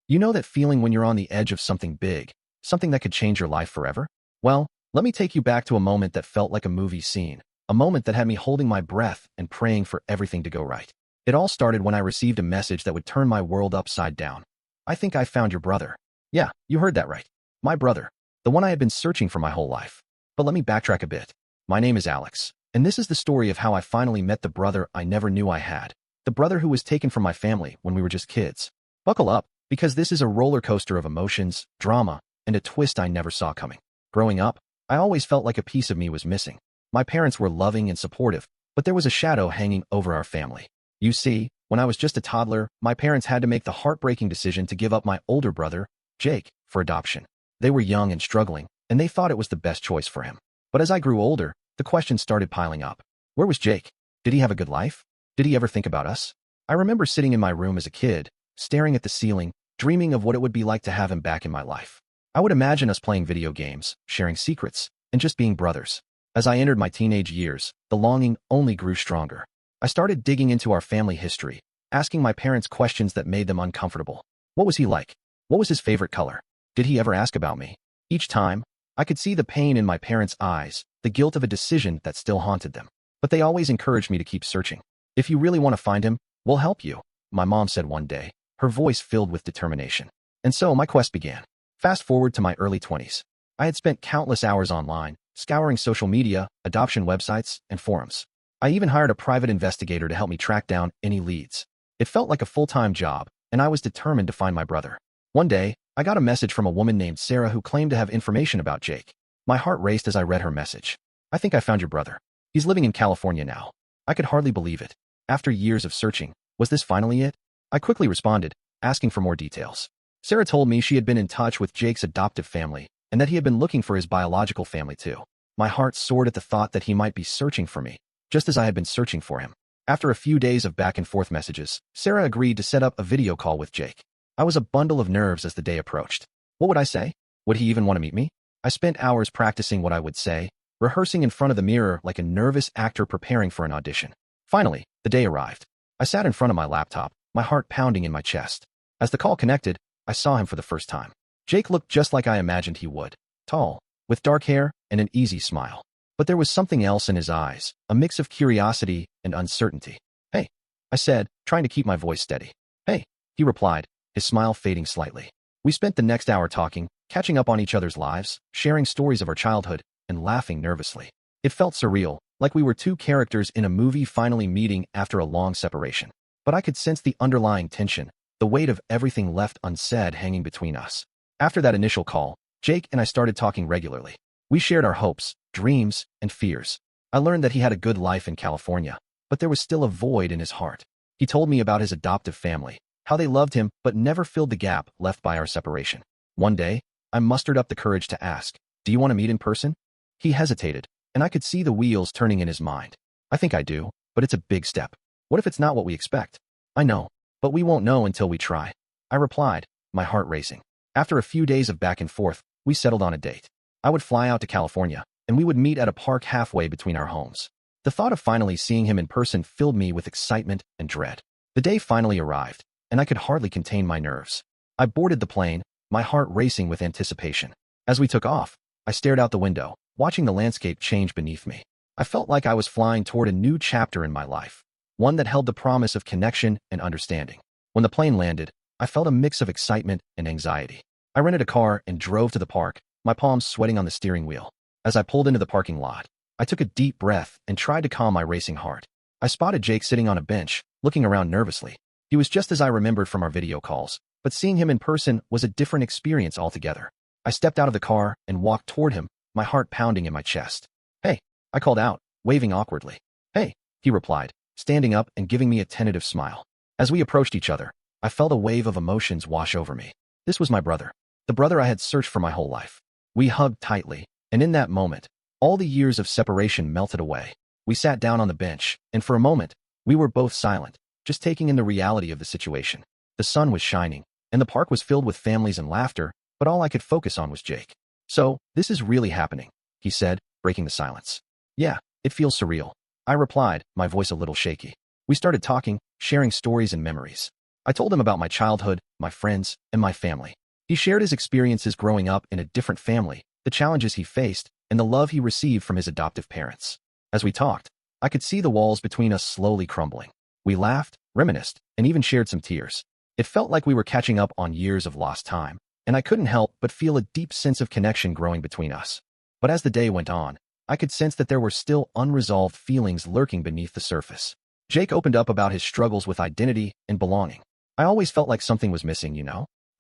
You know that feeling when you're on the edge of something big, something that could change your life forever? Well, let me take you back to a moment that felt like a movie scene, a moment that had me holding my breath and praying for everything to go right. It all started when I received a message that would turn my world upside down. I think I found your brother. Yeah, you heard that right. My brother. The one I had been searching for my whole life. But let me backtrack a bit. My name is Alex, and this is the story of how I finally met the brother I never knew I had. The brother who was taken from my family when we were just kids. Buckle up, because this is a roller coaster of emotions, drama, and a twist I never saw coming. Growing up, I always felt like a piece of me was missing. My parents were loving and supportive, but there was a shadow hanging over our family. You see, when I was just a toddler, my parents had to make the heartbreaking decision to give up my older brother, Jake, for adoption. They were young and struggling, and they thought it was the best choice for him. But as I grew older, the questions started piling up. Where was Jake? Did he have a good life? Did he ever think about us? I remember sitting in my room as a kid, staring at the ceiling, dreaming of what it would be like to have him back in my life. I would imagine us playing video games, sharing secrets, and just being brothers. As I entered my teenage years, the longing only grew stronger. I started digging into our family history, asking my parents questions that made them uncomfortable. What was he like? What was his favorite color? Did he ever ask about me? Each time, I could see the pain in my parents' eyes, the guilt of a decision that still haunted them. But they always encouraged me to keep searching. If you really want to find him, we'll help you, my mom said one day, her voice filled with determination. And so my quest began. Fast forward to my early 20s. I had spent countless hours online, scouring social media, adoption websites, and forums. I even hired a private investigator to help me track down any leads. It felt like a full-time job, and I was determined to find my brother. One day, I got a message from a woman named Sarah who claimed to have information about Jake. My heart raced as I read her message. I think I found your brother. He's living in California now. I could hardly believe it. After years of searching, was this finally it? I quickly responded, asking for more details. Sarah told me she had been in touch with Jake's adoptive family, and that he had been looking for his biological family too. My heart soared at the thought that he might be searching for me, just as I had been searching for him. After a few days of back and forth messages, Sarah agreed to set up a video call with Jake. I was a bundle of nerves as the day approached. What would I say? Would he even want to meet me? I spent hours practicing what I would say, rehearsing in front of the mirror like a nervous actor preparing for an audition. Finally, the day arrived. I sat in front of my laptop, my heart pounding in my chest. As the call connected, I saw him for the first time. Jake looked just like I imagined he would. Tall, with dark hair and an easy smile. But there was something else in his eyes, a mix of curiosity and uncertainty. Hey, I said, trying to keep my voice steady. Hey, he replied, his smile fading slightly. We spent the next hour talking, catching up on each other's lives, sharing stories of our childhood, and laughing nervously. It felt surreal, like we were two characters in a movie finally meeting after a long separation. But I could sense the underlying tension, the weight of everything left unsaid hanging between us. After that initial call, Jake and I started talking regularly. We shared our hopes, dreams, and fears. I learned that he had a good life in California, but there was still a void in his heart. He told me about his adoptive family, how they loved him but never filled the gap left by our separation. One day, I mustered up the courage to ask, "Do you want to meet in person?" He hesitated, and I could see the wheels turning in his mind. I think I do, but it's a big step. What if it's not what we expect? I know, but we won't know until we try. I replied, my heart racing. After a few days of back and forth, we settled on a date. I would fly out to California, and we would meet at a park halfway between our homes. The thought of finally seeing him in person filled me with excitement and dread. The day finally arrived, and I could hardly contain my nerves. I boarded the plane, my heart racing with anticipation. As we took off, I stared out the window, watching the landscape change beneath me. I felt like I was flying toward a new chapter in my life, one that held the promise of connection and understanding. When the plane landed, I felt a mix of excitement and anxiety. I rented a car and drove to the park, my palms sweating on the steering wheel. As I pulled into the parking lot, I took a deep breath and tried to calm my racing heart. I spotted Jake sitting on a bench, looking around nervously. He was just as I remembered from our video calls, but seeing him in person was a different experience altogether. I stepped out of the car and walked toward him, my heart pounding in my chest. "Hey," I called out, waving awkwardly. "Hey," he replied, standing up and giving me a tentative smile. As we approached each other, I felt a wave of emotions wash over me. This was my brother, the brother I had searched for my whole life. We hugged tightly, and in that moment, all the years of separation melted away. We sat down on the bench, and for a moment, we were both silent, just taking in the reality of the situation. The sun was shining, and the park was filled with families and laughter, but all I could focus on was Jake. "So, this is really happening," he said, breaking the silence. "Yeah, it feels surreal," I replied, my voice a little shaky. We started talking, sharing stories and memories. I told him about my childhood, my friends, and my family. He shared his experiences growing up in a different family, the challenges he faced, and the love he received from his adoptive parents. As we talked, I could see the walls between us slowly crumbling. We laughed, reminisced, and even shared some tears. It felt like we were catching up on years of lost time, and I couldn't help but feel a deep sense of connection growing between us. But as the day went on, I could sense that there were still unresolved feelings lurking beneath the surface. Jake opened up about his struggles with identity and belonging. I always felt like something was missing,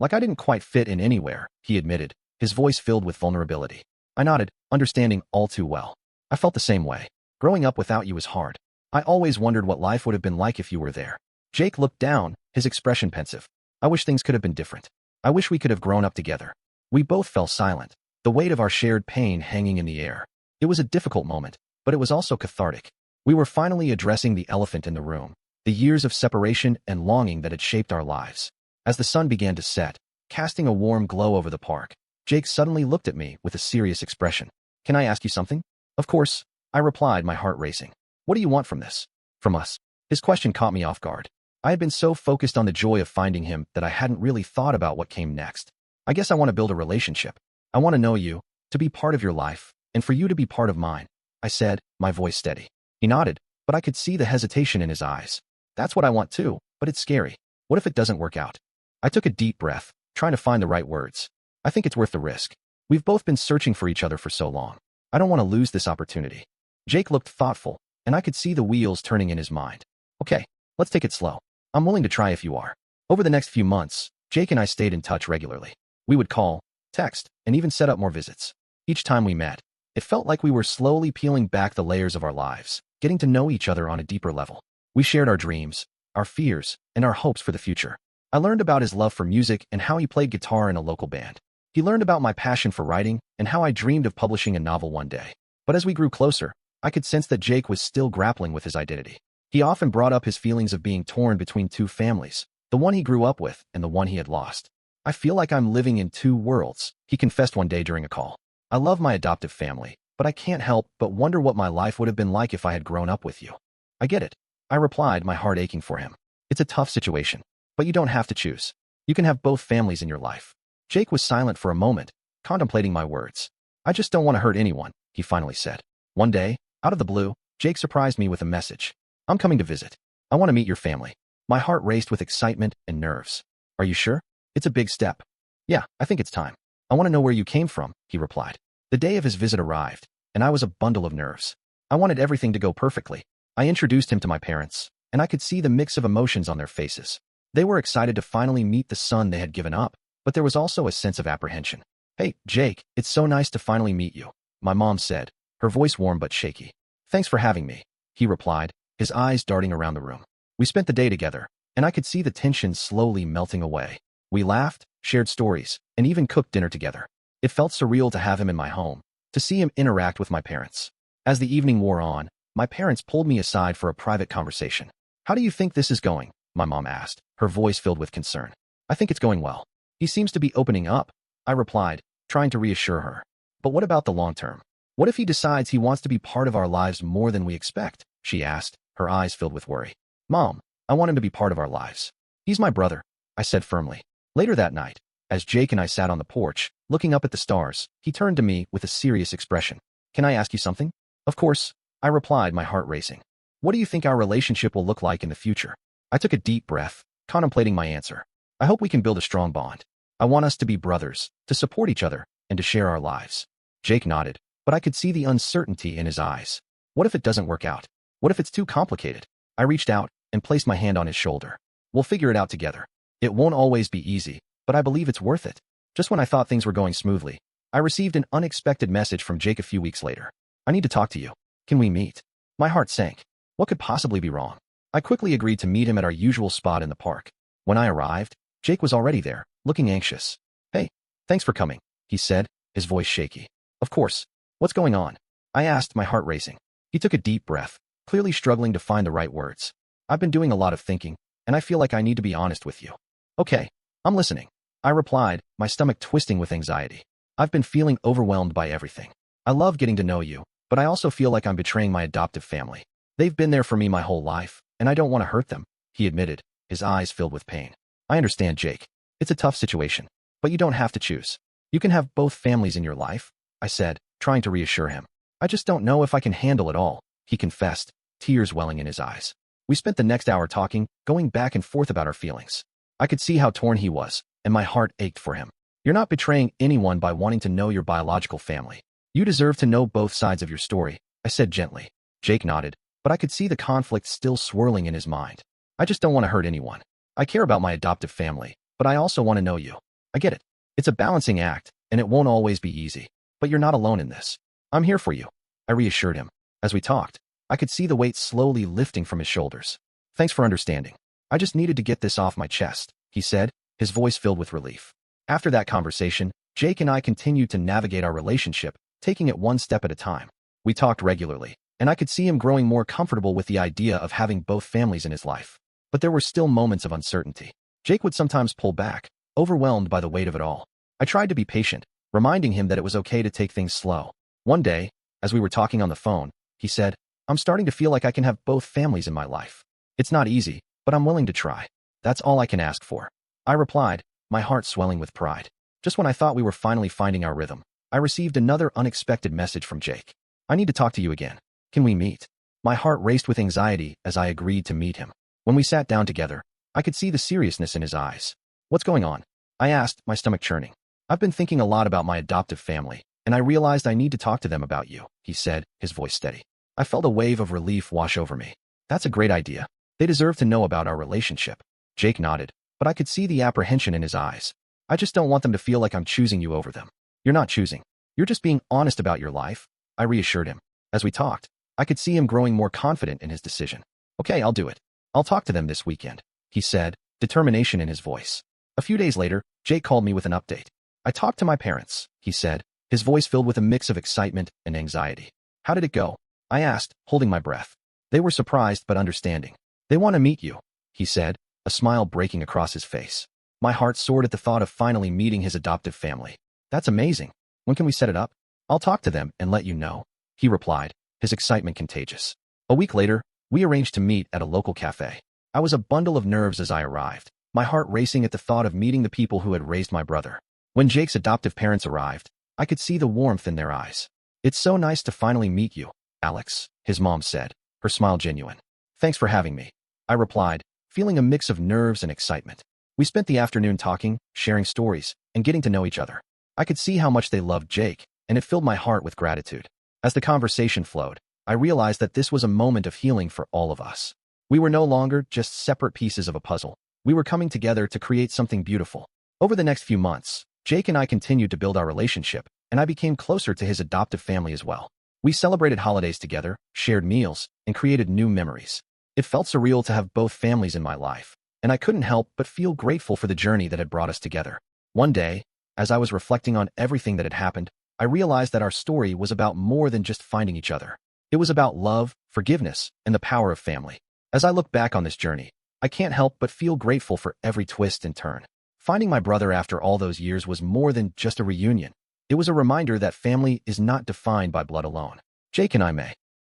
like I didn't quite fit in anywhere, he admitted, his voice filled with vulnerability. I nodded, understanding all too well. I felt the same way. Growing up without you is hard. I always wondered what life would have been like if you were there. Jake looked down, his expression pensive. I wish things could have been different. I wish we could have grown up together. We both fell silent, the weight of our shared pain hanging in the air. It was a difficult moment, but it was also cathartic. We were finally addressing the elephant in the room, the years of separation and longing that had shaped our lives. As the sun began to set, casting a warm glow over the park, Jake suddenly looked at me with a serious expression. Can I ask you something? Of course, I replied, my heart racing. What do you want from this? From us? His question caught me off guard. I had been so focused on the joy of finding him that I hadn't really thought about what came next. I guess I want to build a relationship. I want to know you, to be part of your life, and for you to be part of mine, I said, my voice steady. He nodded, but I could see the hesitation in his eyes. That's what I want too, but it's scary. What if it doesn't work out? I took a deep breath, trying to find the right words. I think it's worth the risk. We've both been searching for each other for so long. I don't want to lose this opportunity. Jake looked thoughtful, and I could see the wheels turning in his mind. Okay, let's take it slow. I'm willing to try if you are. Over the next few months, Jake and I stayed in touch regularly. We would call, text, and even set up more visits. Each time we met, it felt like we were slowly peeling back the layers of our lives, getting to know each other on a deeper level. We shared our dreams, our fears, and our hopes for the future. I learned about his love for music and how he played guitar in a local band. He learned about my passion for writing and how I dreamed of publishing a novel one day. But as we grew closer, I could sense that Jake was still grappling with his identity. He often brought up his feelings of being torn between two families, the one he grew up with and the one he had lost. I feel like I'm living in two worlds, he confessed one day during a call. I love my adoptive family, but I can't help but wonder what my life would have been like if I had grown up with you. I get it, I replied, my heart aching for him. It's a tough situation, but you don't have to choose. You can have both families in your life. Jake was silent for a moment, contemplating my words. I just don't want to hurt anyone, he finally said. One day, out of the blue, Jake surprised me with a message. I'm coming to visit. I want to meet your family. My heart raced with excitement and nerves. Are you sure? It's a big step. Yeah, I think it's time. I want to know where you came from, he replied. The day of his visit arrived, and I was a bundle of nerves. I wanted everything to go perfectly. I introduced him to my parents, and I could see the mix of emotions on their faces. They were excited to finally meet the son they had given up, but there was also a sense of apprehension. Hey, Jake, it's so nice to finally meet you, my mom said, her voice warm but shaky. Thanks for having me, he replied, his eyes darting around the room. We spent the day together, and I could see the tension slowly melting away. We laughed, shared stories, and even cooked dinner together. It felt surreal to have him in my home, to see him interact with my parents. As the evening wore on, my parents pulled me aside for a private conversation. How do you think this is going? My mom asked, her voice filled with concern. I think it's going well. He seems to be opening up, I replied, trying to reassure her. But what about the long term? What if he decides he wants to be part of our lives more than we expect? She asked, her eyes filled with worry. Mom, I want him to be part of our lives. He's my brother, I said firmly. Later that night, as Jake and I sat on the porch, looking up at the stars, he turned to me with a serious expression. Can I ask you something? Of course, I replied, my heart racing. What do you think our relationship will look like in the future? I took a deep breath, contemplating my answer. I hope we can build a strong bond. I want us to be brothers, to support each other, and to share our lives. Jake nodded, but I could see the uncertainty in his eyes. What if it doesn't work out? What if it's too complicated? I reached out and placed my hand on his shoulder. We'll figure it out together. It won't always be easy, but I believe it's worth it. Just when I thought things were going smoothly, I received an unexpected message from Jake a few weeks later. I need to talk to you. Can we meet? My heart sank. What could possibly be wrong? I quickly agreed to meet him at our usual spot in the park. When I arrived, Jake was already there, looking anxious. Hey, thanks for coming, he said, his voice shaky. Of course. What's going on? I asked, my heart racing. He took a deep breath, clearly struggling to find the right words. I've been doing a lot of thinking, and I feel like I need to be honest with you. Okay, I'm listening, I replied, my stomach twisting with anxiety. I've been feeling overwhelmed by everything. I love getting to know you, but I also feel like I'm betraying my adoptive family. They've been there for me my whole life, and I don't want to hurt them, he admitted, his eyes filled with pain. I understand, Jake. It's a tough situation, but you don't have to choose. You can have both families in your life, I said, trying to reassure him. I just don't know if I can handle it all, he confessed, tears welling in his eyes. We spent the next hour talking, going back and forth about our feelings. I could see how torn he was, and my heart ached for him. You're not betraying anyone by wanting to know your biological family. You deserve to know both sides of your story, I said gently. Jake nodded, but I could see the conflict still swirling in his mind. I just don't want to hurt anyone. I care about my adoptive family, but I also want to know you. I get it. It's a balancing act, and it won't always be easy. But you're not alone in this. I'm here for you, I reassured him. As we talked, I could see the weight slowly lifting from his shoulders. Thanks for understanding. I just needed to get this off my chest, he said, his voice filled with relief. After that conversation, Jake and I continued to navigate our relationship, taking it one step at a time. We talked regularly, and I could see him growing more comfortable with the idea of having both families in his life. But there were still moments of uncertainty. Jake would sometimes pull back, overwhelmed by the weight of it all. I tried to be patient, reminding him that it was okay to take things slow. One day, as we were talking on the phone, he said, I'm starting to feel like I can have both families in my life. It's not easy, but I'm willing to try. That's all I can ask for. I replied, my heart swelling with pride. Just when I thought we were finally finding our rhythm, I received another unexpected message from Jake. I need to talk to you again. Can we meet? My heart raced with anxiety as I agreed to meet him. When we sat down together, I could see the seriousness in his eyes. What's going on? I asked, my stomach churning. I've been thinking a lot about my adoptive family, and I realized I need to talk to them about you, he said, his voice steady. I felt a wave of relief wash over me. That's a great idea. They deserve to know about our relationship. Jake nodded, but I could see the apprehension in his eyes. I just don't want them to feel like I'm choosing you over them. You're not choosing. You're just being honest about your life, I reassured him. As we talked, I could see him growing more confident in his decision. Okay, I'll do it. I'll talk to them this weekend, he said, determination in his voice. A few days later, Jake called me with an update. I talked to my parents, he said, his voice filled with a mix of excitement and anxiety. How did it go? I asked, holding my breath. They were surprised but understanding. They want to meet you, he said, a smile breaking across his face. My heart soared at the thought of finally meeting his adoptive family. That's amazing. When can we set it up? I'll talk to them and let you know, he replied, his excitement contagious. A week later, we arranged to meet at a local cafe. I was a bundle of nerves as I arrived, my heart racing at the thought of meeting the people who had raised my brother. When Jake's adoptive parents arrived, I could see the warmth in their eyes. It's so nice to finally meet you, Alex, his mom said, her smile genuine. Thanks for having me, I replied, feeling a mix of nerves and excitement. We spent the afternoon talking, sharing stories, and getting to know each other. I could see how much they loved Jake, and it filled my heart with gratitude. As the conversation flowed, I realized that this was a moment of healing for all of us. We were no longer just separate pieces of a puzzle. We were coming together to create something beautiful. Over the next few months, Jake and I continued to build our relationship, and I became closer to his adoptive family as well. We celebrated holidays together, shared meals, and created new memories. It felt surreal to have both families in my life, and I couldn't help but feel grateful for the journey that had brought us together. One day, as I was reflecting on everything that had happened, I realized that our story was about more than just finding each other. It was about love, forgiveness, and the power of family. As I look back on this journey, I can't help but feel grateful for every twist and turn. Finding my brother after all those years was more than just a reunion. It was a reminder that family is not defined by blood alone. Jake and I may